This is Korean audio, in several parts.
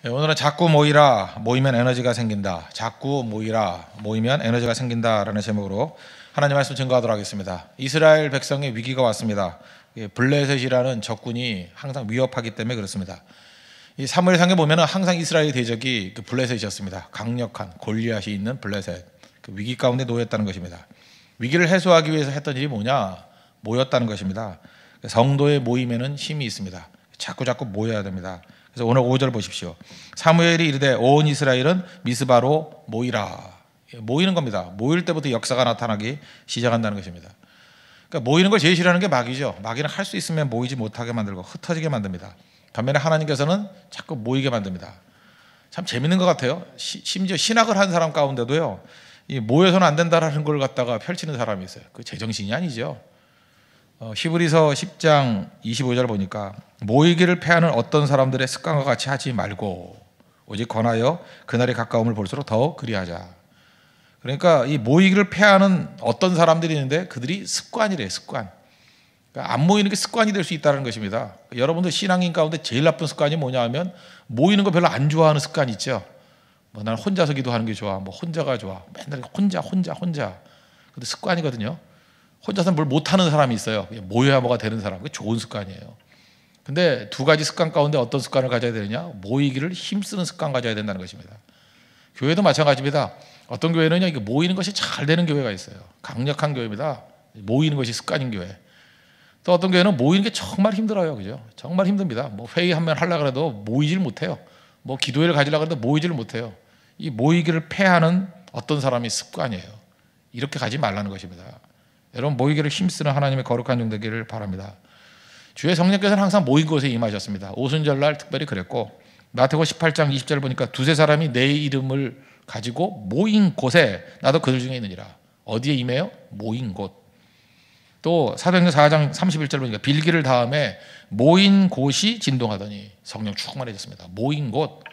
네, 오늘은 자꾸 모이라, 모이면 에너지가 생긴다. 자꾸 모이라, 모이면 에너지가 생긴다라는 제목으로 하나님 말씀 증거하도록 하겠습니다. 이스라엘 백성의 위기가 왔습니다. 블레셋이라는 적군이 항상 위협하기 때문에 그렇습니다. 이 사무엘상에 보면 항상 이스라엘 대적이 그 블레셋이었습니다. 강력한 골리앗이 있는 블레셋, 그 위기 가운데 놓였다는 것입니다. 위기를 해소하기 위해서 했던 일이 뭐냐? 모였다는 것입니다. 성도의 모임에는 힘이 있습니다. 자꾸 모여야 됩니다. 그래서 오늘 5절 보십시오. 사무엘이 이르되 온 이스라엘은 미스바로 모이라. 모이는 겁니다. 모일 때부터 역사가 나타나기 시작한다는 것입니다. 그러니까 모이는 걸 제일 싫어하는 게 마귀죠. 마귀는 할 수 있으면 모이지 못하게 만들고 흩어지게 만듭니다. 반면에 하나님께서는 자꾸 모이게 만듭니다. 참 재밌는 것 같아요. 심지어 신학을 한 사람 가운데도요, 이 모여서는 안 된다라는 걸 갖다가 펼치는 사람이 있어요. 그 제정신이 아니죠. 히브리서 10장 25절 보니까 모이기를 패하는 어떤 사람들의 습관과 같이 하지 말고 오직 권하여 그날이 가까움을 볼수록 더욱 그리하자. 그러니까 이 모이기를 패하는 어떤 사람들이 있는데 그들이 습관이래요. 습관. 그러니까 안 모이는 게 습관이 될 수 있다는 것입니다. 여러분들 신앙인 가운데 제일 나쁜 습관이 뭐냐 하면 모이는 거 별로 안 좋아하는 습관이 있죠. 뭐 나는 혼자서 기도하는 게 좋아. 뭐 혼자가 좋아. 맨날 혼자. 근데 습관이거든요. 혼자서는 뭘 못하는 사람이 있어요. 모여야 뭐가 되는 사람. 그게 좋은 습관이에요. 근데 두 가지 습관 가운데 어떤 습관을 가져야 되느냐? 모이기를 힘쓰는 습관 가져야 된다는 것입니다. 교회도 마찬가지입니다. 어떤 교회는요, 이게 모이는 것이 잘 되는 교회가 있어요. 강력한 교회입니다. 모이는 것이 습관인 교회. 또 어떤 교회는 모이는 게 정말 힘들어요. 그죠? 정말 힘듭니다. 뭐 회의 한 번 하려고 해도 모이질 못해요. 뭐 기도회를 가지려고 해도 모이질 못해요. 이 모이기를 패하는 어떤 사람이 습관이에요. 이렇게 가지 말라는 것입니다. 여러분, 모이기를 힘쓰는 하나님의 거룩한 종 되기를 바랍니다. 주의 성령께서는 항상 모인 곳에 임하셨습니다. 오순절날 특별히 그랬고, 마태복음 18장 20절 보니까 두세 사람이 내 이름을 가지고 모인 곳에 나도 그들 중에 있느니라. 어디에 임해요? 모인 곳. 또 사도행전 4장 31절 보니까 빌기를 다음에 모인 곳이 진동하더니 성령 충만해졌습니다. 모인 곳.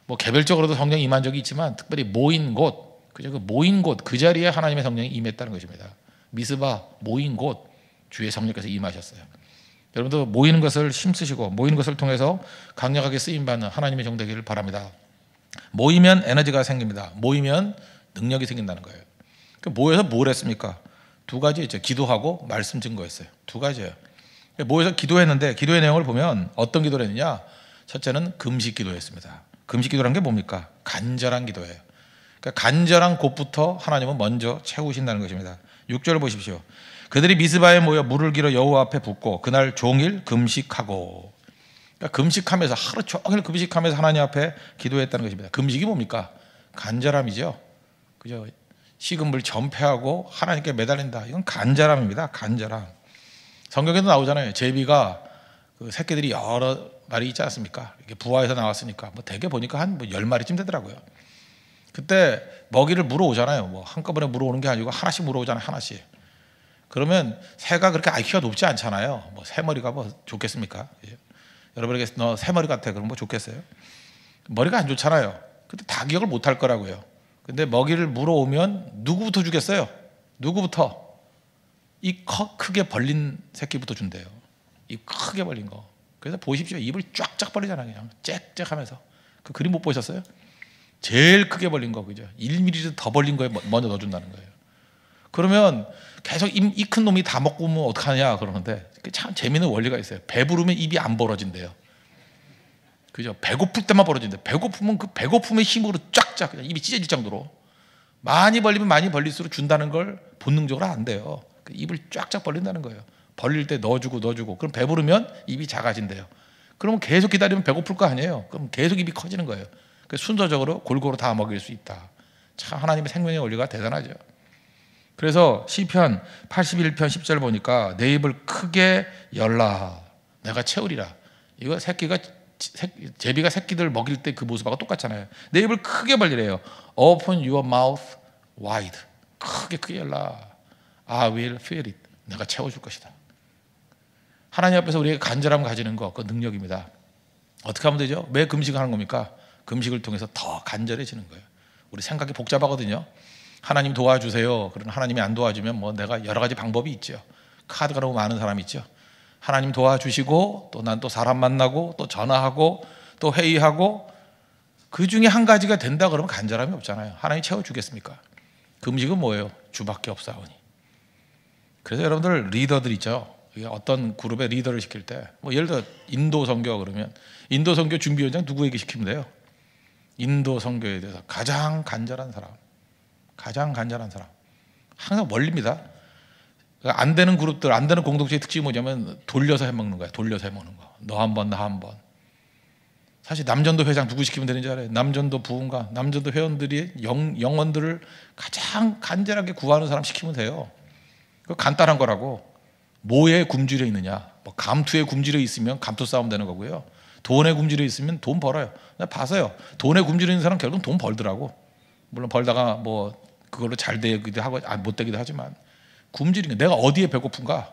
뭐 개별적으로도 성령이 임한 적이 있지만 특별히 모인 곳. 그죠? 그 모인 곳, 그 자리에 하나님의 성령이 임했다는 것입니다. 미스바, 모인 곳, 주의 성령께서 임하셨어요. 여러분도 모이는 것을 힘쓰시고 모이는 것을 통해서 강력하게 쓰임받는 하나님의 종 되기를 바랍니다. 모이면 에너지가 생깁니다. 모이면 능력이 생긴다는 거예요. 모여서 뭘 했습니까? 두 가지 있죠. 기도하고 말씀 증거했어요. 두 가지예요. 모여서 기도했는데 기도의 내용을 보면 어떤 기도를 했느냐? 첫째는 금식 기도했습니다. 금식 기도란 게 뭡니까? 간절한 기도예요. 그러니까 간절한 곳부터 하나님은 먼저 채우신다는 것입니다. 6절 보십시오. 그들이 미스바에 모여 물을 길어 여호와 앞에 붓고 그날 종일 금식하고. 그러니까 금식하면서 하루 종일 금식하면서 하나님 앞에 기도했다는 것입니다. 금식이 뭡니까? 간절함이죠. 그죠? 식은물 전폐하고 하나님께 매달린다. 이건 간절함입니다. 간절함. 성경에도 나오잖아요. 제비가 그 새끼들이 여러 마리 있지 않습니까? 이렇게 부하에서 나왔으니까 뭐 대개 보니까 한 10마리쯤 되더라고요. 그때 먹이를 물어오잖아요. 뭐 한꺼번에 물어오는 게 아니고 하나씩 물어오잖아요. 하나씩. 그러면 새가 그렇게 IQ가 높지 않잖아요. 뭐 새머리가 뭐 좋겠습니까? 여러분에게 너 새머리 같아. 그럼 뭐 좋겠어요? 머리가 안 좋잖아요. 근데 다 기억을 못 할 거라고요. 근데 먹이를 물어오면 누구부터 주겠어요? 누구부터? 이 크게 벌린 새끼부터 준대요. 입 크게 벌린 거. 그래서 보십시오. 입을 쫙쫙 벌리잖아요. 그냥 짹짹 하면서. 그 그림 못 보셨어요? 제일 크게 벌린 거, 그죠? 1mm 더 벌린 거에 먼저 넣어준다는 거예요. 그러면 계속 이 큰 놈이 다 먹고 오면 어떡하냐 그러는데 참 재미있는 원리가 있어요. 배부르면 입이 안 벌어진대요. 그죠? 배고플 때만 벌어진대요. 배고프면 그 배고픔의 힘으로 쫙쫙 그냥 입이 찢어질 정도로 많이 벌리면 많이 벌릴수록 준다는 걸 본능적으로 안돼요. 입을 쫙쫙 벌린다는 거예요. 벌릴 때 넣어주고 그럼 배부르면 입이 작아진대요. 그러면 계속 기다리면 배고플 거 아니에요. 그럼 계속 입이 커지는 거예요. 순서적으로 골고루 다 먹일 수 있다. 참 하나님의 생명의 원리가 대단하죠. 그래서 시편 81편 10절 보니까 내 입을 크게 열라 내가 채우리라. 이거 제비가 새끼들 먹일 때 그 모습하고 똑같잖아요. 내 입을 크게 벌리래요. Open your mouth wide. 크게 열라. I will fill it. 내가 채워줄 것이다. 하나님 앞에서 우리가 간절함 가지는 거, 그 능력입니다. 어떻게 하면 되죠? 왜 금식을 하는 겁니까? 금식을 통해서 더 간절해지는 거예요. 우리 생각이 복잡하거든요. 하나님 도와주세요. 그러나 하나님이 안 도와주면 뭐 내가 여러 가지 방법이 있죠. 카드가 너무 많은 사람이 있죠. 하나님 도와주시고 또 난 또 사람 만나고 또 전화하고 또 회의하고 그 중에 한 가지가 된다 그러면 간절함이 없잖아요. 하나님 채워주겠습니까? 그 음식은 뭐예요? 주밖에 없사오니. 그래서 여러분들 리더들 있죠. 어떤 그룹의 리더를 시킬 때, 뭐 예를 들어 인도 선교 그러면 인도 선교 준비위원장 누구에게 시키면 돼요? 인도 선교에 대해서 가장 간절한 사람, 가장 간절한 사람. 항상 원리입니다. 그러니까 안 되는 그룹들, 안 되는 공동체의 특징이 뭐냐면 돌려서 해먹는 거야. 돌려서 해먹는 거. 너 한 번, 나 한 번. 사실 남전도 회장 누구 시키면 되는지 알아요? 남전도 부흥가, 남전도 회원들이 영혼들을 가장 간절하게 구하는 사람 시키면 돼요. 그 간단한 거라고. 뭐에 굶주려 있느냐? 뭐 감투에 굶주려 있으면 감투 싸움 되는 거고요. 돈에 굶주려 있으면 돈 벌어요. 봐서요. 돈에 굶주려 있는 사람 결국은 돈 벌더라고. 물론 벌다가 뭐 그걸로 잘 되기도 하고 못 되기도 하지만 굶주리는 게 내가 어디에 배고픈가?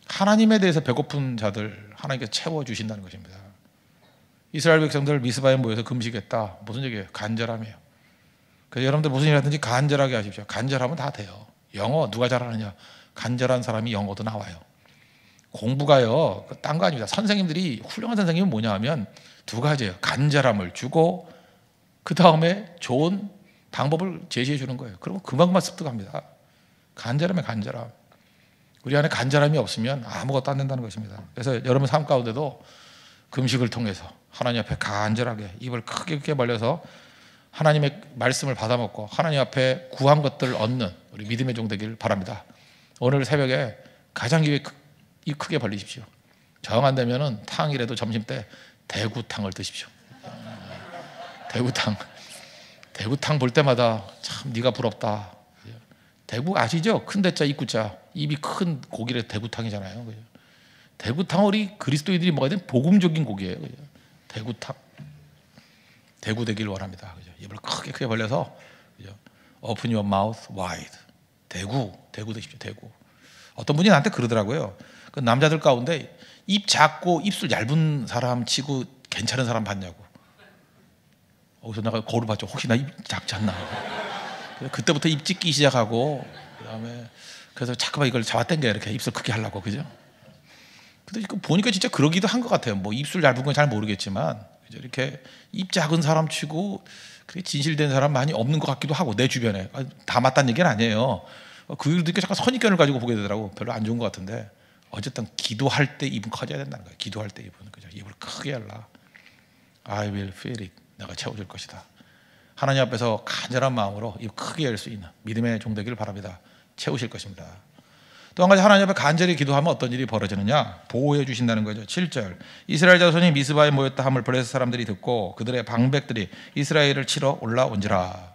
하나님에 대해서 배고픈 자들 하나님께서 채워주신다는 것입니다. 이스라엘 백성들 미스바에 모여서 금식했다. 무슨 얘기예요? 간절함이에요. 그래서 여러분들 무슨 일 하든지 간절하게 하십시오. 간절하면 다 돼요. 영어 누가 잘하느냐? 간절한 사람이 영어도 나와요. 공부가요, 딴 거 아닙니다. 선생님들이 훌륭한 선생님은 뭐냐 하면 두 가지예요. 간절함을 주고 그 다음에 좋은 방법을 제시해 주는 거예요. 그러면 그만큼만 습득합니다. 간절함에 간절함. 우리 안에 간절함이 없으면 아무것도 안 된다는 것입니다. 그래서 여러분 삶 가운데도 금식을 통해서 하나님 앞에 간절하게 입을 크게 벌려서 하나님의 말씀을 받아먹고 하나님 앞에 구한 것들을 얻는 우리 믿음의 종 되길 바랍니다. 오늘 새벽에 가장 입 크게 벌리십시오. 정 안 되면은 탕이라도 점심 때 대구탕을 드십시오. 대구탕 볼 때마다 참 네가 부럽다. 대구 아시죠? 큰 대자 입구자 입이 큰 고기를 대구탕이잖아요. 대구탕 우리 그리스도인들이 먹어야 되는 복음적인 고기예요. 대구탕. 대구 되길 원합니다. 입을 크게 벌려서 Open your mouth wide. 대구 되십시오. 대구. 어떤 분이 나한테 그러더라고요. 그 남자들 가운데 입 작고 입술 얇은 사람 치고 괜찮은 사람 봤냐고. 거기서 내가 거울 봤죠. 혹시 나 입 작지 않나. 그때부터 입 찢기 시작하고 그다음에 그래서 자꾸만 이걸 잡아당겨 이렇게 입술 크게 하려고 그죠? 근데 보니까 진짜 그러기도 한 것 같아요. 뭐 입술 얇은 건 잘 모르겠지만 이렇게 입 작은 사람 치고 그렇게 진실된 사람 많이 없는 것 같기도 하고 내 주변에 다 맞다는 얘기는 아니에요. 그 일도 잠깐 선입견을 가지고 보게 되더라고. 별로 안 좋은 것 같은데 어쨌든 기도할 때 입은 커져야 된다는 거예요. 기도할 때 입은 그죠? 입을 크게 열라. I will fill it. 내가 채워줄 것이다. 하나님 앞에서 간절한 마음으로 입 크게 열 수 있는 믿음의 종 되기를 바랍니다. 채우실 것입니다. 또 한 가지 하나님 앞에 간절히 기도하면 어떤 일이 벌어지느냐? 보호해 주신다는 거죠. 7절 이스라엘 자손이 미스바에 모였다 함을 블레셋 사람들이 듣고 그들의 방백들이 이스라엘을 치러 올라온지라.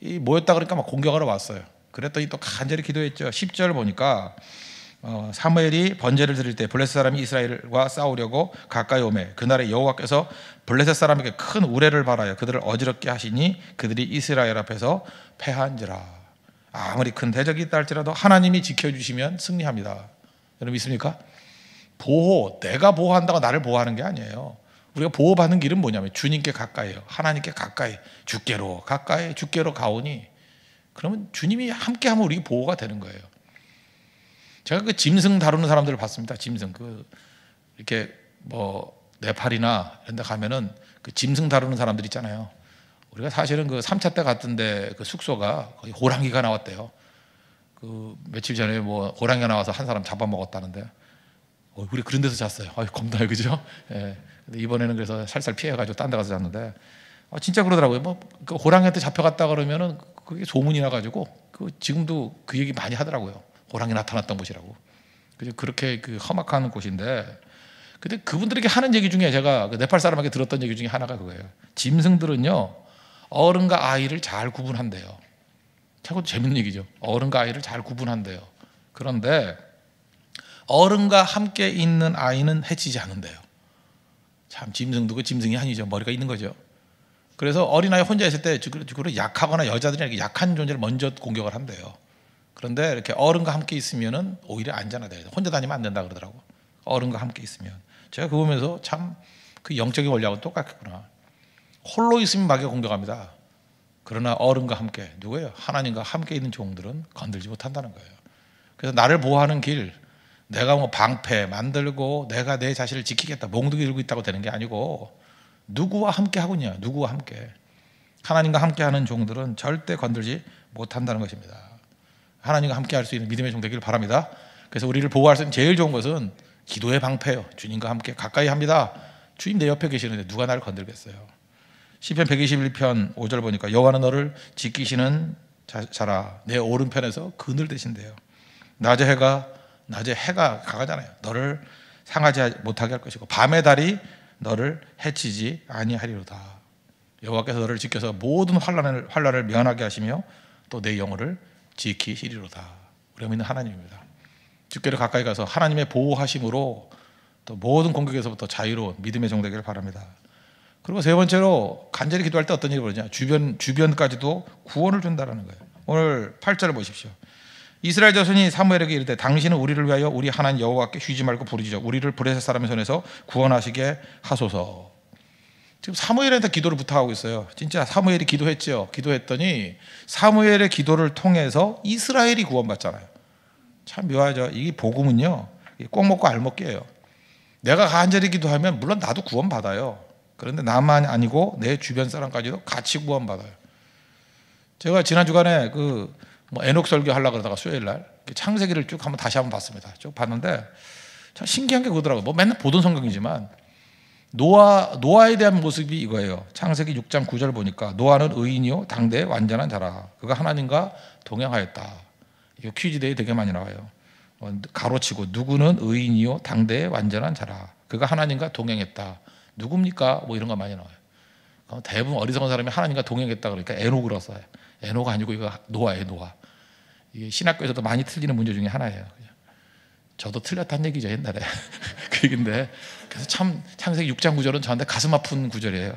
이 모였다 그러니까 막 공격하러 왔어요. 그랬더니 또 간절히 기도했죠. 10절 보니까 사무엘이 번제를 드릴 때 블레셋 사람이 이스라엘과 싸우려고 가까이 오매 그날에 여호와께서 블레셋 사람에게 큰 우레를 발하여 그들을 어지럽게 하시니 그들이 이스라엘 앞에서 패한지라. 아무리 큰 대적이 있다 할지라도 하나님이 지켜주시면 승리합니다. 여러분 믿습니까? 보호, 내가 보호한다고 나를 보호하는 게 아니에요. 우리가 보호받는 길은 뭐냐면 주님께 가까이요, 하나님께 가까이, 주께로 가까이, 주께로 가오니 그러면 주님이 함께하면 우리 보호가 되는 거예요. 제가 그 짐승 다루는 사람들을 봤습니다. 짐승 이렇게 뭐 네팔이나 이런 데 가면은 그 짐승 다루는 사람들 있잖아요. 우리가 사실은 그 3차 때 갔던데 그 숙소가 거기 호랑이가 나왔대요. 그 며칠 전에 뭐 호랑이가 나와서 한 사람 잡아먹었다는데 우리 그런 데서 잤어요. 겁나요, 그죠? 예. 근데 이번에는 그래서 살살 피해가지고 딴 데 가서 잤는데 진짜 그러더라고요. 뭐 그 호랑이한테 잡혀갔다 그러면은 그게 소문이 나가지고 그 지금도 그 얘기 많이 하더라고요. 호랑이 나타났던 곳이라고. 그죠? 그렇게 그 험악한 곳인데. 근데 그분들에게 하는 얘기 중에 제가 그 네팔 사람에게 들었던 얘기 중에 하나가 그거예요. 짐승들은요 어른과 아이를 잘 구분한대요. 참 재밌는 얘기죠. 어른과 아이를 잘 구분한대요. 그런데 어른과 함께 있는 아이는 해치지 않는데요. 참 짐승도 그 짐승이 아니죠. 머리가 있는 거죠. 그래서 어린아이 혼자 있을 때 주로 약하거나 여자들이 이렇게 약한 존재를 먼저 공격을 한대요. 그런데 이렇게 어른과 함께 있으면은 오히려 안전하대요. 혼자 다니면 안 된다 그러더라고. 어른과 함께 있으면. 제가 그거 보면서 참 그 영적인 원리하고 똑같구나. 홀로 있으면 마귀가 공격합니다. 그러나 어른과 함께, 누구예요? 하나님과 함께 있는 종들은 건들지 못한다는 거예요. 그래서 나를 보호하는 길, 내가 뭐 방패 만들고 내가 내 자신을 지키겠다, 몽둥이 들고 있다고 되는 게 아니고 누구와 함께 하군요. 누구와 함께. 하나님과 함께 하는 종들은 절대 건들지 못한다는 것입니다. 하나님과 함께 할 수 있는 믿음의 종 되기를 바랍니다. 그래서 우리를 보호할 수 있는 제일 좋은 것은 기도의 방패요. 주님과 함께 가까이 합니다. 주님 내 옆에 계시는데 누가 나를 건들겠어요. 시편 121편 5절 보니까 여호와는 너를 지키시는 자라 내 오른편에서 그늘 되신대요. 낮에 해가 강하잖아요. 너를 상하지 못하게 할 것이고 밤의 달이 너를 해치지 아니하리로다. 여호와께서 너를 지켜서 모든 환난을 면하게 하시며 또 내 영혼을 지키시리로다. 우리가 믿는 하나님입니다. 주께로 가까이 가서 하나님의 보호하심으로 또 모든 공격에서부터 자유로운 믿음의 종 되기를 바랍니다. 그리고 세 번째로 간절히 기도할 때 어떤 일이 벌어지냐, 주변까지도 구원을 준다라는 거예요. 오늘 8절을 보십시오. 이스라엘 자손이 사무엘에게 이르되 당신은 우리를 위하여 우리 하나님 여호와께 쉬지 말고 부르짖어 우리를 브레셋 사람의 손에서 구원하시게 하소서. 지금 사무엘한테 기도를 부탁하고 있어요. 진짜 사무엘이 기도했죠. 기도했더니 사무엘의 기도를 통해서 이스라엘이 구원받잖아요. 참 묘하죠. 이 복음은요, 꼭 먹고 알 먹기예요. 내가 간절히 기도하면 물론 나도 구원받아요. 그런데 나만 아니고 내 주변 사람까지도 같이 구원받아요. 제가 지난 주간에 에녹 설교 하려고 그러다가 수요일 날 창세기를 쭉 다시 한번 봤습니다. 쭉 봤는데 참 신기한 게 그거더라고요. 뭐 맨날 보던 성경이지만 노아에 대한 모습이 이거예요. 창세기 6장 9절 보니까 노아는 의인이요 당대의 완전한 자라. 그가 하나님과 동행하였다. 이거 퀴즈대에 되게 많이 나와요. 가로치고 누구는 의인이요 당대의 완전한 자라. 그가 하나님과 동행했다. 누굽니까? 뭐 이런 거 많이 나와요. 대부분 어리석은 사람이 하나님과 동행했다 그러니까 에녹으로 써요. 에녹 아니고 이거 노아예요. 노아. 이게 신학교에서도 많이 틀리는 문제 중에 하나예요. 저도 틀렸다는 얘기죠 옛날에. 그 얘기인데 그래서 참 창세기 6장 9절은 저한테 가슴 아픈 구절이에요.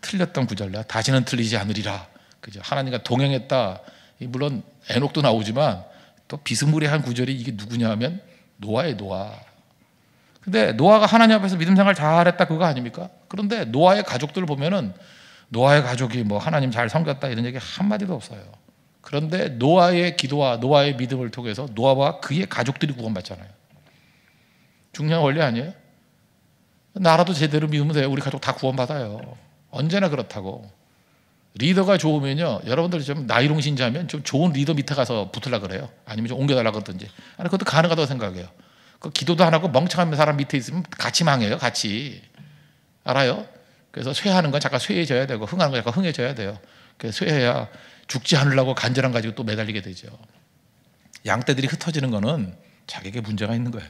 틀렸던 구절이야. 다시는 틀리지 않으리라. 그죠? 하나님과 동행했다. 물론 에녹도 나오지만 또 비스무리한 구절이 이게 누구냐 하면 노아예요. 노아. 근데 노아가 하나님 앞에서 믿음 생활 잘했다 그거 아닙니까? 그런데 노아의 가족들을 보면은 노아의 가족이 뭐 하나님 잘 섬겼다 이런 얘기 한마디도 없어요. 그런데 노아의 기도와 노아의 믿음을 통해서 노아와 그의 가족들이 구원받잖아요. 중요한 원리 아니에요? 나라도 제대로 믿으면 돼요. 우리 가족 다 구원받아요. 언제나 그렇다고. 리더가 좋으면요, 여러분들 좀 나이롱 신자면 좀 좋은 리더 밑에 가서 붙으려고 그래요. 아니면 좀 옮겨달라고 그러든지. 아니, 그것도 가능하다고 생각해요. 그 기도도 안 하고 멍청한 사람 밑에 있으면 같이 망해요. 같이. 알아요? 그래서 쇠하는 건 잠깐 쇠해져야 되고 흥하는 건 잠깐 흥해져야 돼요. 그래서 쇠해야 죽지 않으려고 간절함 가지고 또 매달리게 되죠. 양떼들이 흩어지는 거는 자기에게 문제가 있는 거예요.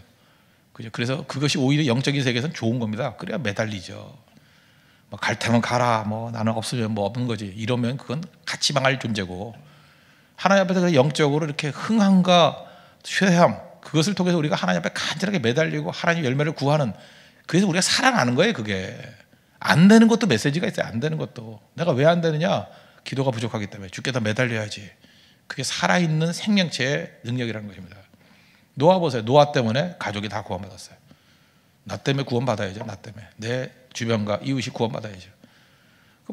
그죠? 그래서 그것이 오히려 영적인 세계에서는 좋은 겁니다. 그래야 매달리죠. 뭐 갈 테면 가라. 뭐 나는 없으면 뭐 없는 거지. 이러면 그건 같이 망할 존재고, 하나님 앞에서 영적으로 이렇게 흥함과 쇠함, 그것을 통해서 우리가 하나님 앞에 간절하게 매달리고 하나님 열매를 구하는, 그래서 우리가 살아나는 거예요. 그게 안 되는 것도 메시지가 있어요. 안 되는 것도. 내가 왜 안 되느냐? 기도가 부족하기 때문에. 주께 더 매달려야지. 그게 살아있는 생명체의 능력이라는 것입니다. 노아 보세요. 노아 때문에 가족이 다 구원받았어요. 나 때문에 구원받아야죠. 나 때문에. 내 주변과 이웃이 구원받아야죠.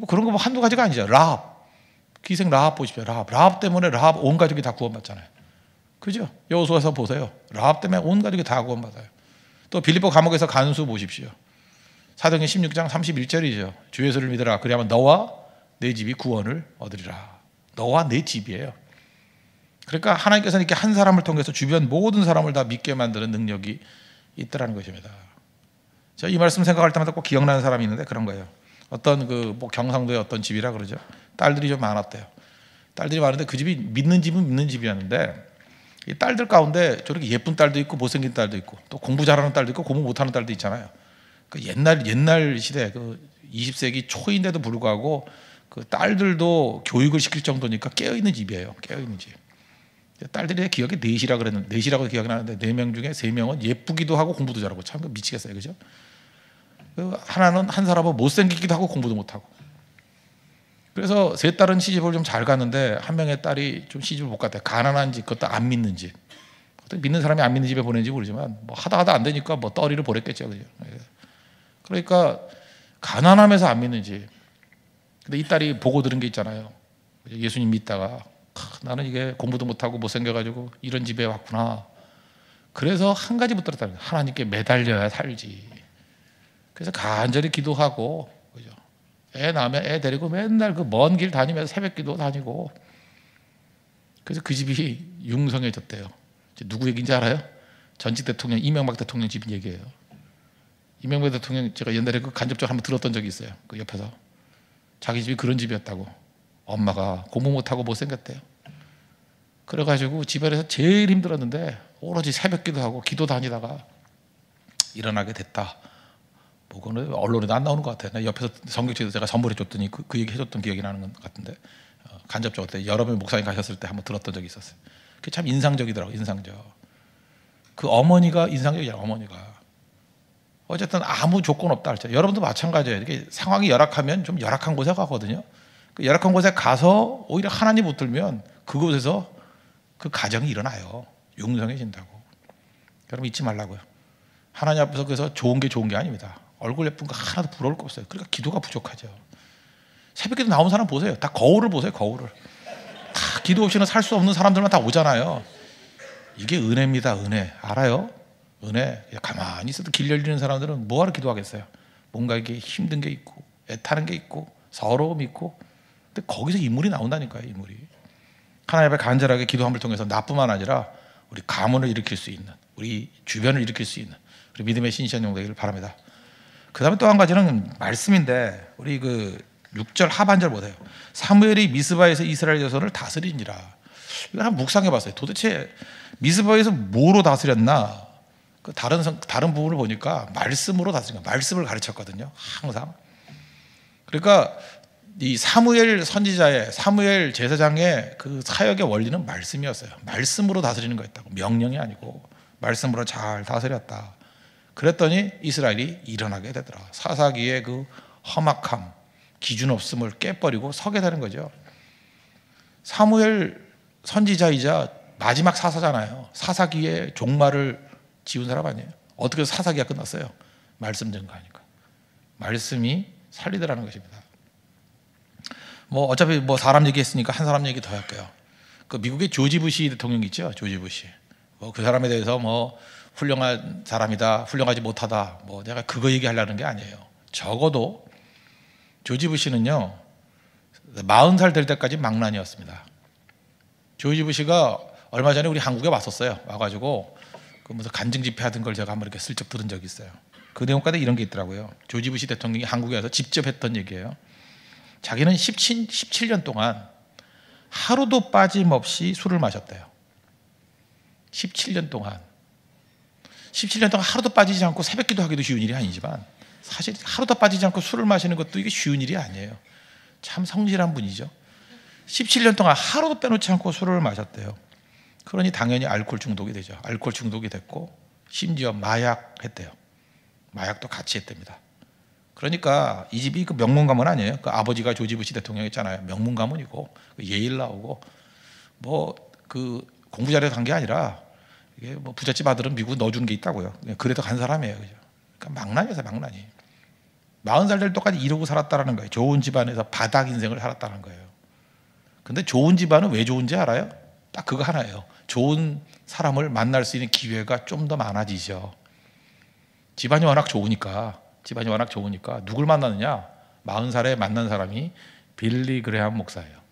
그런 거 뭐 한두 가지가 아니죠. 라합. 기생 라합 보십시오. 라합 때문에 라합 온 가족이 다 구원받잖아요. 그죠? 여호수아서 보세요. 라합 때문에 온 가족이 다 구원받아요. 또 빌립보 감옥에서 간수 보십시오. 사도행전 16장 31절이죠. 주 예수를 믿으라. 그리하면 너와 내 집이 구원을 얻으리라. 너와 내 집이에요. 그러니까 하나님께서는 이렇게 한 사람을 통해서 주변 모든 사람을 다 믿게 만드는 능력이 있더라는 것입니다. 제가 이 말씀 생각할 때마다 꼭 기억나는 사람이 있는데 그런 거예요. 어떤 뭐 경상도의 어떤 집이라 그러죠. 딸들이 좀 많았대요. 딸들이 많은데 그 집이 믿는 집은 믿는 집이었는데, 이 딸들 가운데 저렇게 예쁜 딸도 있고 못생긴 딸도 있고 또 공부 잘하는 딸도 있고 공부 못하는 딸도 있잖아요. 그 옛날 시대, 그 20세기 초인데도 불구하고 그 딸들도 교육을 시킬 정도니까 깨어있는 집이에요. 깨어있는 집. 딸들이 기억이 넷이라 그랬는데, 넷이라고 기억이 나는데 4명 중에 3명은 예쁘기도 하고 공부도 잘하고, 참 미치겠어요. 그죠? 하나는 한 사람은 못생기기도 하고 공부도 못하고. 그래서 세 딸은 시집을 좀 잘 갔는데 한 명의 딸이 좀 시집을 못 갔대요. 가난한 집, 그것도 안 믿는 집. 믿는 사람이 안 믿는 집에 보낸지 모르지만 뭐 하다 안 되니까 뭐 떠리를 보냈겠죠. 그죠? 그러니까 가난하면서 안 믿는 집. 근데 이 딸이 보고 들은 게 있잖아요. 예수님 믿다가 나는 이게 공부도 못하고 못생겨가지고 이런 집에 왔구나. 그래서 한 가지 붙들었다는 거예요. 하나님께 매달려야 살지. 그래서 간절히 기도하고, 그죠? 애 낳으면 애 데리고 맨날 그 먼 길 다니면서 새벽기도 다니고. 그래서 그 집이 융성해졌대요. 누구 얘기인지 알아요? 전직 대통령 이명박 대통령 집 얘기예요. 이명박 대통령 제가 옛날에 그 간접적으로 한번 들었던 적이 있어요. 그 옆에서 자기 집이 그런 집이었다고. 엄마가 공부 못하고 못생겼대요. 그래가지고 집안에서 제일 힘들었는데 오로지 새벽기도 하고 기도 다니다가 일어나게 됐다. 뭐 그거는 언론에도 안 나오는 것 같아요. 나 옆에서 성경책에서 제가 선물해 줬더니 그 얘기 해줬던 기억이 나는 것 같은데, 간접적으로 여러 명 목사님 가셨을 때 한번 들었던 적이 있었어요. 그게 참 인상적이더라고요. 인상적. 그 어머니가 인상적이야. 어머니가 어쨌든 아무 조건 없다 할죠. 여러분도 마찬가지예요. 이렇게 상황이 열악하면 좀 열악한 곳에 가거든요. 그 열악한 곳에 가서 오히려 하나님 붙들면 그곳에서 그 가정이 일어나요. 융성해진다고. 여러분 잊지 말라고요. 하나님 앞에서 그래서 좋은 게 아닙니다. 얼굴 예쁜 거 하나도 부러울 거 없어요. 그러니까 기도가 부족하죠. 새벽에도 나온 사람 보세요. 다 거울을 보세요. 거울을. 다 기도 없이는 살 수 없는 사람들만 다 오잖아요. 이게 은혜입니다. 은혜. 알아요? 은혜. 가만히 있어도 길 열리는 사람들은 뭐하러 기도하겠어요? 뭔가 이게 힘든 게 있고 애타는 게 있고 서러움이 있고. 근데 거기서 인물이 나온다니까요. 인물이. 하나님 앞에 간절하게 기도함을 통해서 나뿐만 아니라 우리 가문을 일으킬 수 있는, 우리 주변을 일으킬 수 있는 우리 믿음의 신실한 영 되기를 바랍니다. 그 다음에 또 한 가지는 말씀인데, 우리 그 6절 하반절 보세요. 사무엘이 미스바에서 이스라엘 자손을 다스리니라. 이걸 한번 묵상해 봤어요. 도대체 미스바에서 뭐로 다스렸나? 그 다른 부분을 보니까 말씀으로 다스린 거예요. 말씀을 가르쳤거든요. 항상. 그러니까 이 사무엘 선지자의, 사무엘 제사장의 그 사역의 원리는 말씀이었어요. 말씀으로 다스리는 거였다고. 명령이 아니고 말씀으로 잘 다스렸다. 그랬더니 이스라엘이 일어나게 되더라. 사사기의 그 험악함, 기준 없음을 깨버리고 서게 되는 거죠. 사무엘 선지자이자 마지막 사사잖아요. 사사기의 종말을 지은 사람 아니에요. 어떻게 해서 사사기가 끝났어요? 말씀 증거하니까. 말씀이 살리더라는 것입니다. 뭐 어차피 뭐 사람 얘기했으니까 한 사람 얘기 더 할게요. 그 미국의 조지 부시 대통령 있죠. 조지 부시. 그 사람에 대해서 뭐 훌륭한 사람이다, 훌륭하지 못하다, 뭐 내가 그거 얘기하려는 게 아니에요. 적어도 조지 부시는요 40살 될 때까지 망난이었습니다. 조지 부시가 얼마 전에 우리 한국에 왔었어요. 와가지고 그 무슨 간증 집회하던 걸 제가 한번 이렇게 슬쩍 들은 적이 있어요. 그 내용 가운데 이런 게 있더라고요. 조지 부시 대통령이 한국에 와서 직접 했던 얘기예요. 자기는 17년 동안 하루도 빠짐없이 술을 마셨대요. 17년 동안 하루도 빠지지 않고 새벽기도 하기도 쉬운 일이 아니지만, 사실 하루도 빠지지 않고 술을 마시는 것도 이게 쉬운 일이 아니에요. 참 성실한 분이죠. 17년 동안 하루도 빼놓지 않고 술을 마셨대요. 그러니 당연히 알코올 중독이 되죠. 알코올 중독이 됐고 심지어 마약했대요. 마약도 같이 했답니다. 그러니까 이 집이 그 명문 가문 아니에요. 그 아버지가 조지 부시 대통령이었잖아요. 명문 가문이고 예일 나오고 뭐 그 공부 잘해서 간 게 아니라 이게 뭐 부잣집 아들은 미국 넣어주는 게 있다고요. 그래도 간 사람이에요. 그죠? 그러니까 망나니였어요. 망나니. 40살 될 때까지 이러고 살았다라는 거예요. 좋은 집안에서 바닥 인생을 살았다는 거예요. 근데 좋은 집안은 왜 좋은지 알아요? 딱 그거 하나예요. 좋은 사람을 만날 수 있는 기회가 좀 더 많아지죠. 집안이 워낙 좋으니까 누굴 만나느냐? 40살에 만난 사람이 빌리 그레함 목사예요.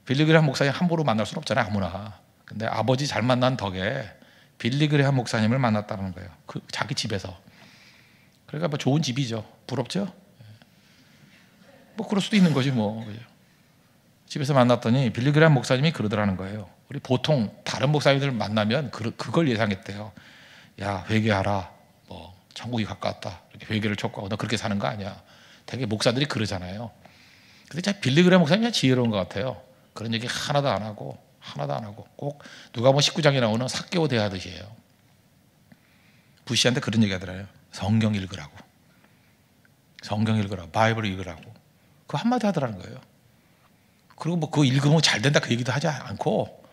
빌리 그레함 목사님 함부로 만날 수는 없잖아요. 아무나. 근데 아버지 잘 만난 덕에 빌리 그레함 목사님을 만났다는 거예요. 그 자기 집에서. 그러니까 뭐 좋은 집이죠. 부럽죠? 뭐 그럴 수도 있는 거지 뭐. 집에서 만났더니 빌리 그레함 목사님이 그러더라는 거예요. 우리 보통 다른 목사님들 만나면 그걸 예상했대요. 야, 회개하라. 뭐 천국이 가까웠다. 이렇게 회개를 촉구하고 너 그렇게 사는 거 아니야. 되게 목사들이 그러잖아요. 근데 진짜 빌리 그레함 목사님이 지혜로운 것 같아요. 그런 얘기 하나도 안 하고 꼭 누가 뭐 19장에 나오는 삭개오 대하듯이 해요. 부시한테 그런 얘기 하더라고요. 성경 읽으라고. 바이블 읽으라고. 그거 한마디 하더라는 거예요. 그리고 뭐 그거 읽으면 잘 된다 그 얘기도 하지 않고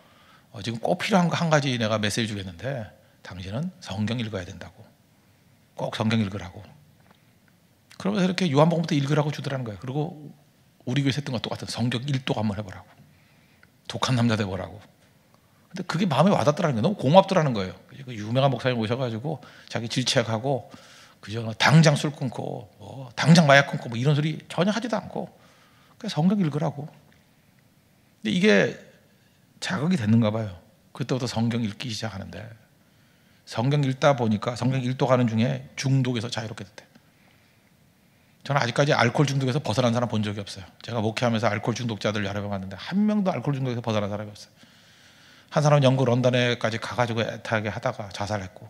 지금 꼭 필요한 거 한 가지 내가 메시지 주겠는데 당신은 성경 읽어야 된다고. 꼭 성경 읽으라고. 그러면서 이렇게 요한복음부터 읽으라고 주더라는 거예요. 그리고 우리 교회에서 했던 것 똑같은 성경 1독 한번 해보라고. 독한 남자 돼보라고. 근데 그게 마음에 와닿더라는 거예요. 너무 고맙더라는 거예요. 그 유명한 목사님 오셔가지고 자기 질책하고 그저 당장 술 끊고 당장 마약 끊고 이런 소리 전혀 하지도 않고 그냥 성경 읽으라고. 근데 이게 자극이 됐는가 봐요. 그때부터 성경 읽기 시작하는데 성경 읽다 보니까 성경 읽도가는 중에 중독에서 자유롭게 됐대. 저는 아직까지 알코올 중독에서 벗어난 사람 본 적이 없어요. 제가 목회하면서 알코올 중독자들 여러 명 봤는데 한 명도 알코올 중독에서 벗어난 사람이 없어요. 한 사람은 영국 런던에까지 가가지고 애타게 하다가 자살했고,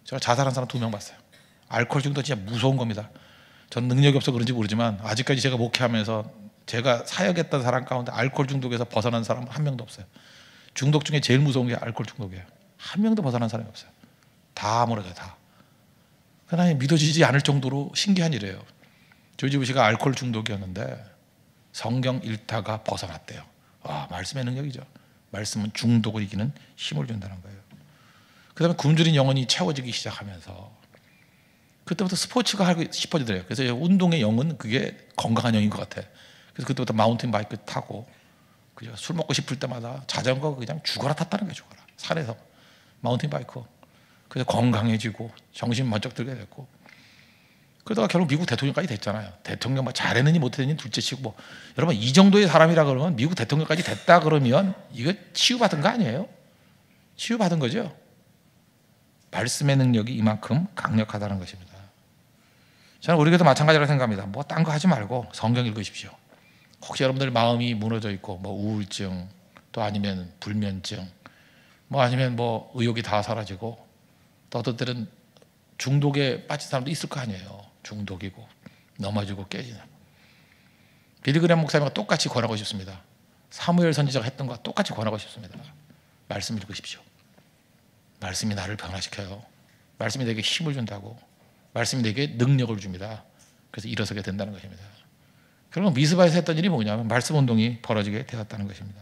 제가 자살한 사람 2명 봤어요. 알코올 중독 진짜 무서운 겁니다. 전 능력이 없어 그런지 모르지만 아직까지 제가 목회하면서 제가 사역했던 사람 가운데 알코올 중독에서 벗어난 사람 한 명도 없어요. 중독 중에 제일 무서운 게 알코올 중독이에요. 한 명도 벗어난 사람이 없어요. 다 무너져요, 다. 그러나 믿어지지 않을 정도로 신기한 일이에요. 조지 부시가 알코올 중독이었는데 성경 읽다가 벗어났대요. 말씀의 능력이죠. 말씀은 중독을 이기는 힘을 준다는 거예요. 그 다음에 굶주린 영혼이 채워지기 시작하면서 그때부터 스포츠가 하고 싶어지더래요. 그래서 운동의 영은 그게 건강한 영인 것 같아. 그래서 그때부터 마운틴 바이크 타고 그죠? 술 먹고 싶을 때마다 자전거 그냥 죽어라 탔다는 게 죽어라. 산에서 마운틴 바이크. 그래서 건강해지고 정신 번쩍 들게 됐고, 그러다가 결국 미국 대통령까지 됐잖아요. 대통령 잘했느니 못했느니 둘째치고 여러분 이 정도의 사람이라 그러면 미국 대통령까지 됐다 그러면 이거 치유받은 거 아니에요? 치유받은 거죠. 말씀의 능력이 이만큼 강력하다는 것입니다. 저는 우리에게도 마찬가지라고 생각합니다. 딴 거 하지 말고 성경 읽으십시오. 혹시 여러분들 마음이 무너져 있고 우울증, 또 아니면 불면증, 아니면 의욕이 다 사라지고, 또 어떤 때는 중독에 빠진 사람도 있을 거 아니에요. 중독이고 넘어지고 깨지는. 빌리그램 목사님과 똑같이 권하고 싶습니다. 사무엘 선지자가 했던 것과 똑같이 권하고 싶습니다. 말씀 읽으십시오. 말씀이 나를 변화시켜요. 말씀이 내게 힘을 준다고. 말씀이 내게 능력을 줍니다. 그래서 일어서게 된다는 것입니다. 그러면 미스바에서 했던 일이 뭐냐면 말씀 운동이 벌어지게 되었다는 것입니다.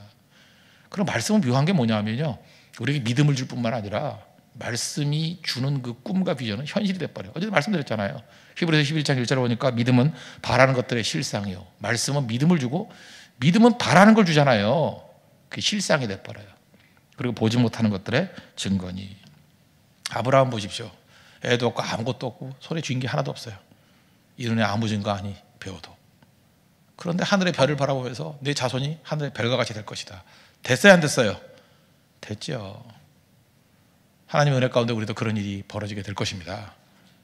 그럼 말씀은 묘한 게 뭐냐면요, 우리에게 믿음을 줄 뿐만 아니라 말씀이 주는 그 꿈과 비전은 현실이 돼버려요. 어제도 말씀드렸잖아요. 히브리서 11장 1절에 보니까 믿음은 바라는 것들의 실상이요, 말씀은 믿음을 주고 믿음은 바라는 걸 주잖아요. 그게 실상이 돼버려요. 그리고 보지 못하는 것들의 증거니. 아브라함 보십시오. 애도 없고 아무것도 없고 손에 쥔 게 하나도 없어요. 이른에 아무 증거 아니 배워도. 그런데 하늘의 별을 바라보면서 내 자손이 하늘의 별과 같이 될 것이다. 됐어요, 안 됐어요? 됐죠. 하나님의 은혜 가운데 우리도 그런 일이 벌어지게 될 것입니다.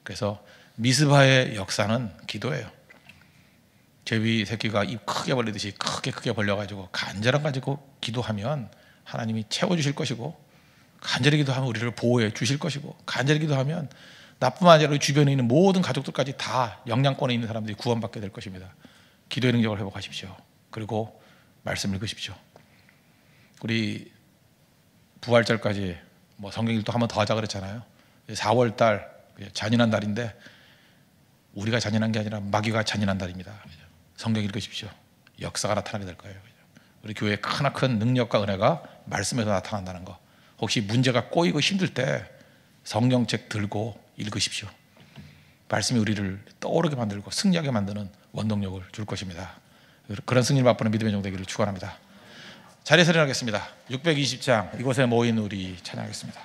그래서 미스바의 역사는 기도예요. 제비 새끼가 입 크게 벌리듯이 크게 벌려가지고 간절함 가지고 기도하면 하나님이 채워주실 것이고, 간절히 기도하면 우리를 보호해 주실 것이고, 간절히 기도하면 나뿐만 아니라 우리 주변에 있는 모든 가족들까지 다 영향권에 있는 사람들이 구원받게 될 것입니다. 기도의 능력을 회복하십시오. 그리고 말씀 읽으십시오. 우리 부활절까지 성경 읽도 한 번 더 하자 그랬잖아요. 4월달 잔인한 달인데 우리가 잔인한 게 아니라 마귀가 잔인한 달입니다. 성경 읽으십시오. 역사가 나타나게 될 거예요. 우리 교회의 크나큰 능력과 은혜가 말씀에서 나타난다는 거. 혹시 문제가 꼬이고 힘들 때 성경책 들고 읽으십시오. 말씀이 우리를 떠오르게 만들고 승리하게 만드는 원동력을 줄 것입니다. 그런 승리를 맛보는 믿음의 종 되기를 축원합니다. 자리에서 일어나겠습니다. 620장 이곳에 모인 우리 찬양하겠습니다.